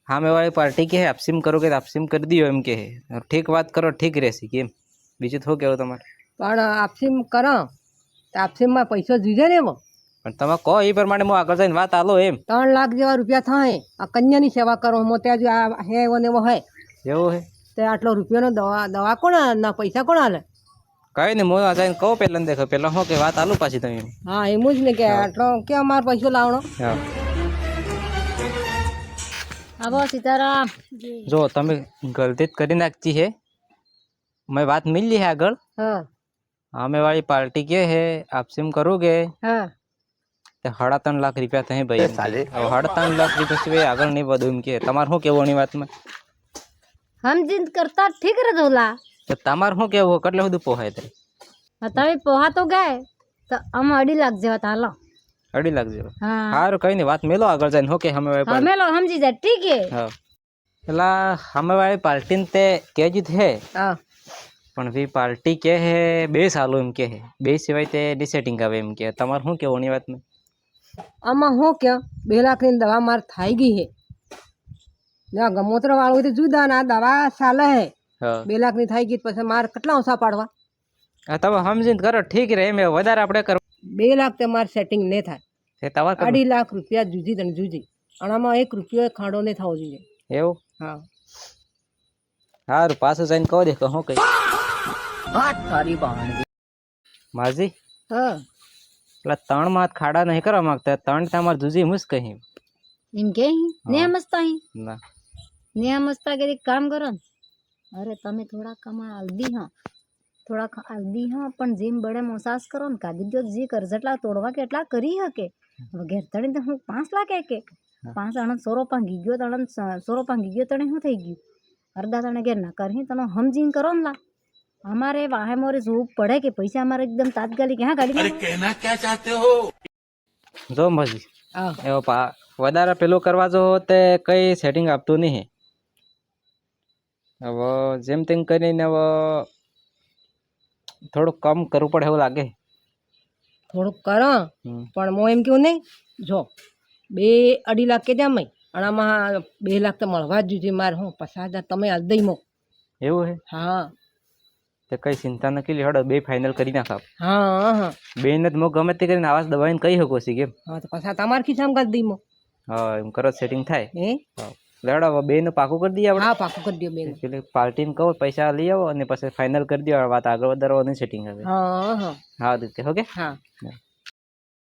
સામે વાળી પાર્ટી કે આપસીમ કરોગે તો આપસીમ કરી દિયો એમ કે ઠીક વાત કરો ઠીક રહેશે કેમ બીજું થોડું કહેવું તમારે પણ આપસીમ કરો તો આપસીમમાં પૈસો જુજે ને એવો પણ તમે કહો એ પ્રમાણે હું આગળ જઈને વાત આલો એમ 3 લાખ જેવા રૂપિયા થાય આ કન્યાની સેવા કરો મોત્યા જો આ હે એવો ને એવો હોય એવું હે તે આટલો રૂપિયાનો દવા કોણ ના પૈસા કોણ હાલે કઈ નહીં હું જઈને કહું પેલા દેખો પેલા શું કે વાત આલું પાછી તમે હા એમ જ ને કે આટલો કે અમારે પૈસો લાવણો હા આવો સીતારામ જો તમે ગલતી જ કરી નાખતી હે મેં વાત મિલી હે આગળ હા સામે વાળી પાર્ટી કે હે આપસીમ કરોગે હા તો 3.5 લાખ રૂપિયા થઈ ભાઈ એમ કે. હવે 3.5 લાખ રૂપિયા સિવાય આગળ નહીં વધુ એમ કે તમારે શું કેવું એની વાતમાં हम जिद करता ठीक रहे धोला તો તમારે શું કેવું કેટલે બધું પોહાય તે बतावे पोहा तो गए तो हम 2.5 लाख जेवा हालो 2.5 લાખ જેવો हाँ સારું કઈ નહીં વાત મેલો આગળ જઈને શું કે સામે વાળી हमें लोग समझी जाए ठीक है હા પેલા સામે વાળી પાર્ટીને તે કેજી છે હા પણ વી પાર્ટી કે હે 2 સાલો એમ કે હે 2 સિવાય તે ડિસેટિંગ આવે એમ કે તમારે શું કેવું એની વાતમાં આમાં હું કે 2 લાખની દવા માર થઈ ગઈ હે ના ગમોત્ર વાળું તો જુદા ના દવા ચાલે હે હા 2 લાખની થઈ ગઈ પછી માર કેટલા ઓછા પાડવા હા તમે સમજીને કરો ઠીક રહે એમ વધારે આપણે કરો 2 લાખ તે માર સેટિંગ ને થાય તે તમારે કરો 2.5 લાખ રૂપિયા જુજી તને જુજી અને આમાં 1 રૂપિયો ખાડો ને થવો જોઈએ એવું હા સારું પાછું જઈને કહો દે શું કઈ વાત તારી બાણવી માજી હા પેલા 3 માં ખાડા નહીં કરવા માંગતા 3 તમારે જુજી મુસ કહી इनके ही ने मस्ता ही ના ने मस्ता के काम करो न। अरे तमे थोड़ा कमा हल्दी हाँ थोड़ा हल्दी हाँ पण जेम बड़े मोसास करो ने कादी जो जी कर जटला तोड़वा के એટલા કરી હકે હવે ઘેર તણી તો હું 5 લાખ કે 5 અણન સોરો પાંગી ગયો તણન સોરો પાંગી ગયો તણે હું થઈ ગયું અર્ધા તણે ઘેર ના કરહી તનો સમજીન કરો ને લા हमारे वाहे मोरे जोग पड़े के पैसा हमारे एकदम तात्कालिक यहाँ गाड़ी अरे कहना क्या चाहते हो જો માજી હા એવો વધારે પેલું કરવા જો તે કઈ સેટિંગ આપતું નહીં હવે જેમ તેમ કરીને હવે થોડુંક કમ કરવું પડે એવું લાગે થોડુંક કરો પણ હું એમ કહું નહીં જો 2.5 લાખ કે જામ અને આમાં 2 લાખ તો મળવા જ જોઈએ મારે હું 50,000 તમે હાલ દઈ મો એવું હે હા તે કઈ ચિંતા નથી લી હડો 2 ફાઇનલ કરી નાખ આપ હા હા 2 ને તો હું ગમે તે કરીને આવાજ દબાઈને કહી શકો છી કેમ હા તો પછી તમારે ખિસ્સામાં કરી દઈ મો હા એમ કરો સેટિંગ થાય હે લેવડો હવે 2 નું પાકું કરી દઈએ આપણે હા પાકું કરી દો બેન પેલી પાર્ટીને કહો પૈસા લઈ આવો અને પછી ફાઇનલ કરી દો વાત આગળ વધારવાની સેટિંગ હવે હા હા હા દીતે ઓકે હા